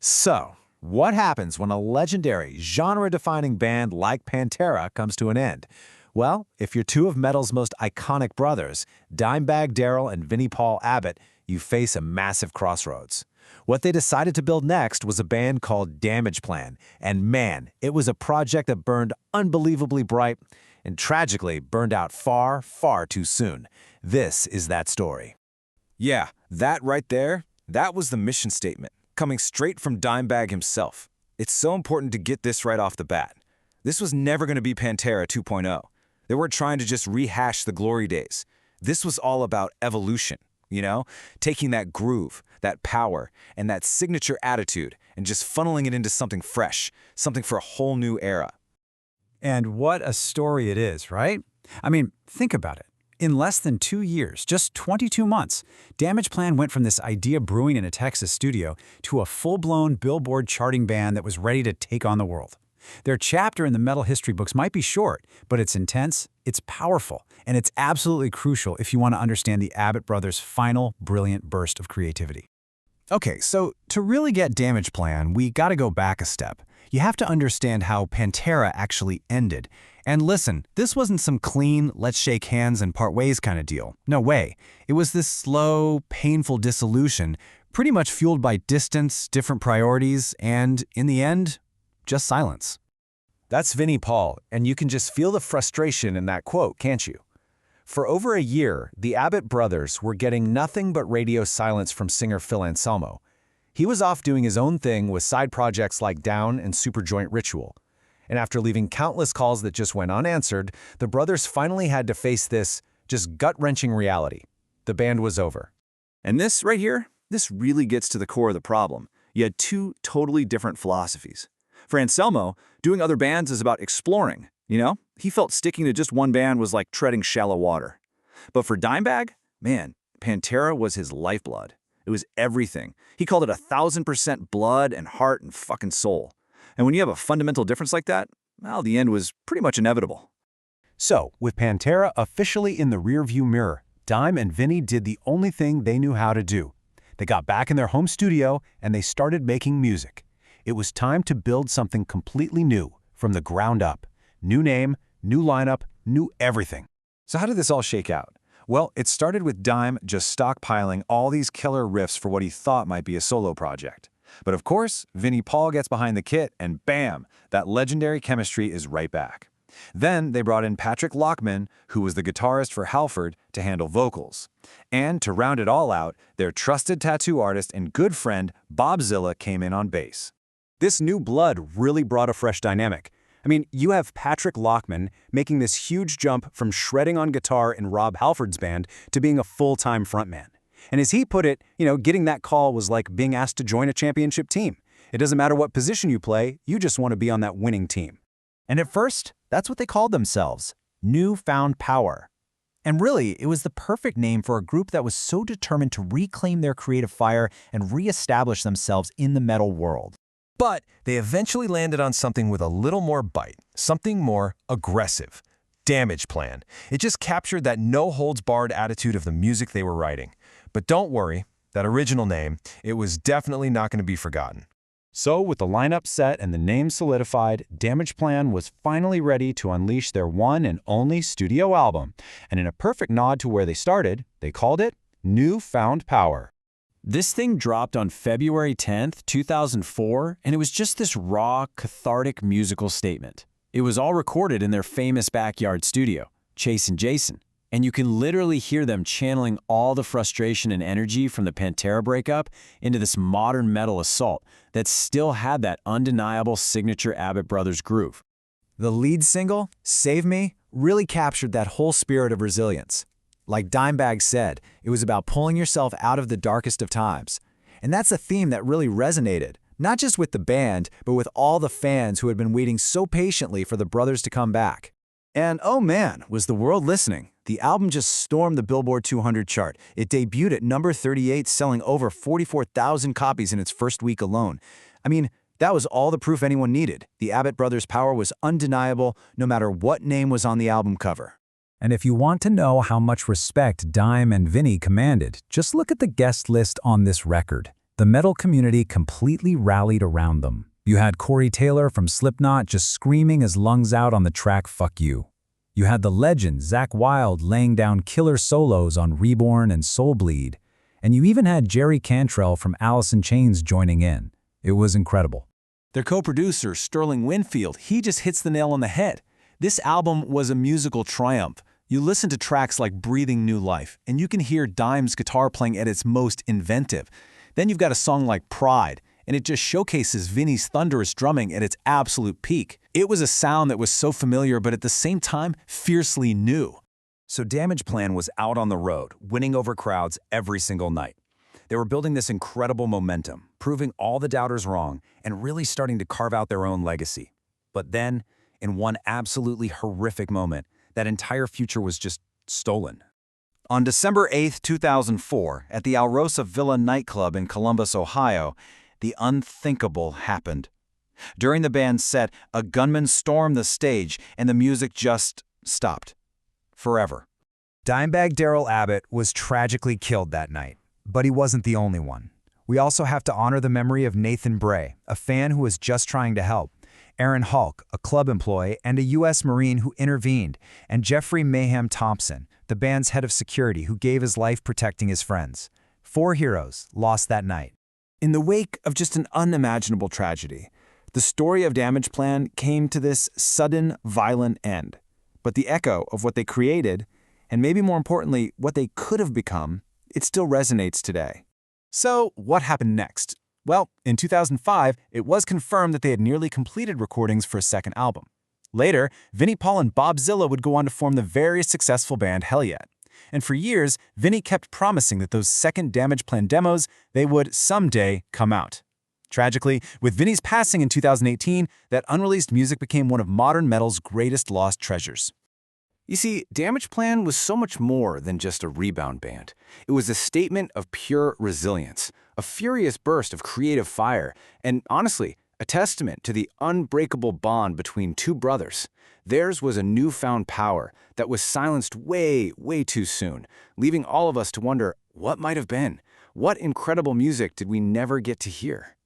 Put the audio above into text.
So, what happens when a legendary, genre-defining band like Pantera comes to an end? Well, if you're two of metal's most iconic brothers, Dimebag Darrell and Vinnie Paul Abbott, you face a massive crossroads. What they decided to build next was a band called Damageplan, and man, it was a project that burned unbelievably bright and tragically burned out far, far too soon. This is that story. Yeah, that right there, that was the mission statement, coming straight from Dimebag himself. It's so important to get this right off the bat. This was never going to be Pantera 2.0. They weren't trying to just rehash the glory days. This was all about evolution, taking that groove, that power, and that signature attitude and just funneling it into something fresh, something for a whole new era. And what a story it is, right? I mean, think about it. In less than 2 years, just 22 months, Damageplan went from this idea brewing in a Texas studio to a full-blown Billboard charting band that was ready to take on the world. Their chapter in the metal history books might be short, but it's intense, it's powerful, and it's absolutely crucial if you want to understand the Abbott brothers' final brilliant burst of creativity. Okay, so to really get Damageplan, we gotta go back a step. You have to understand how Pantera actually ended. And listen, this wasn't some clean, let's shake hands and part ways kind of deal. No way. It was this slow, painful dissolution, pretty much fueled by distance, different priorities, and, in the end, just silence. That's Vinnie Paul, and you can just feel the frustration in that quote, can't you? For over a year, the Abbott brothers were getting nothing but radio silence from singer Phil Anselmo. He was off doing his own thing with side projects like Down and Superjoint Ritual. And after leaving countless calls that just went unanswered, the brothers finally had to face this just gut-wrenching reality. The band was over. And this right here, this really gets to the core of the problem. You had two totally different philosophies. For Anselmo, doing other bands is about exploring, He felt sticking to just one band was like treading shallow water. But for Dimebag, man, Pantera was his lifeblood. It was everything. He called it 1,000% blood and heart and fucking soul. And when you have a fundamental difference like that, well, the end was pretty much inevitable. So, with Pantera officially in the rearview mirror, Dime and Vinnie did the only thing they knew how to do. They got back in their home studio and they started making music. It was time to build something completely new, from the ground up. New name, new lineup, new everything. So how did this all shake out? Well, it started with Dime just stockpiling all these killer riffs for what he thought might be a solo project. But of course, Vinnie Paul gets behind the kit and bam, that legendary chemistry is right back. Then they brought in Pat Lachman, who was the guitarist for Halford, to handle vocals. And to round it all out, their trusted tattoo artist and good friend Bob Zilla came in on bass. This new blood really brought a fresh dynamic. I mean, you have Pat Lachman making this huge jump from shredding on guitar in Rob Halford's band to being a full-time frontman. And as he put it, getting that call was like being asked to join a championship team. It doesn't matter what position you play, you just want to be on that winning team. And at first, that's what they called themselves, Newfound Power. And really, it was the perfect name for a group that was so determined to reclaim their creative fire and reestablish themselves in the metal world. But they eventually landed on something with a little more bite, something more aggressive. Damageplan. It just captured that no-holds-barred attitude of the music they were writing. But don't worry, that original name, it was definitely not going to be forgotten. So, with the lineup set and the name solidified, Damageplan was finally ready to unleash their one and only studio album. And in a perfect nod to where they started, they called it Newfound Power. This thing dropped on February 10th, 2004, and it was just this raw, cathartic musical statement. It was all recorded in their famous backyard studio, Chase and Jason, and you can literally hear them channeling all the frustration and energy from the Pantera breakup into this modern metal assault that still had that undeniable signature Abbott Brothers groove. The lead single, Save Me, really captured that whole spirit of resilience. Like Dimebag said, it was about pulling yourself out of the darkest of times. And that's a theme that really resonated, not just with the band, but with all the fans who had been waiting so patiently for the brothers to come back. And oh man, was the world listening. The album just stormed the Billboard 200 chart. It debuted at number 38, selling over 44,000 copies in its first week alone. I mean, that was all the proof anyone needed. The Abbott brothers' power was undeniable, no matter what name was on the album cover. And if you want to know how much respect Dime and Vinnie commanded, just look at the guest list on this record. The metal community completely rallied around them. You had Corey Taylor from Slipknot just screaming his lungs out on the track Fuck You. You had the legend Zakk Wylde laying down killer solos on Reborn and Soul Bleed. And you even had Jerry Cantrell from Alice in Chains joining in. It was incredible. Their co-producer, Sterling Winfield, he just hits the nail on the head. This album was a musical triumph. You listen to tracks like Breathing New Life, and you can hear Dime's guitar playing at its most inventive. Then you've got a song like Pride, and it just showcases Vinnie's thunderous drumming at its absolute peak. It was a sound that was so familiar, but at the same time, fiercely new. So Damageplan was out on the road, winning over crowds every single night. They were building this incredible momentum, proving all the doubters wrong, and really starting to carve out their own legacy. But then, in one absolutely horrific moment, that entire future was just stolen. On December 8, 2004, at the Alrosa Villa nightclub in Columbus, Ohio, the unthinkable happened. During the band's set, a gunman stormed the stage and the music just stopped. Forever. Dimebag Darrell Abbott was tragically killed that night, but he wasn't the only one. We also have to honor the memory of Nathan Bray, a fan who was just trying to help, Aaron Hulk, a club employee and a U.S. Marine who intervened, and Jeffrey Mayhem Thompson, the band's head of security who gave his life protecting his friends. 4 heroes lost that night. In the wake of just an unimaginable tragedy, the story of Damageplan came to this sudden, violent end. But the echo of what they created, and maybe more importantly, what they could have become, it still resonates today. So, what happened next? Well, in 2005, it was confirmed that they had nearly completed recordings for a second album. Later, Vinnie Paul and Bob Zilla would go on to form the very successful band Hell Yeah. And for years, Vinnie kept promising that those second Damageplan demos, they would someday come out. Tragically, with Vinnie's passing in 2018, that unreleased music became one of modern metal's greatest lost treasures. You see, Damageplan was so much more than just a rebound band. It was a statement of pure resilience, a furious burst of creative fire, and honestly, a testament to the unbreakable bond between two brothers. Theirs was a newfound power that was silenced way, way too soon, leaving all of us to wonder what might have been. What incredible music did we never get to hear?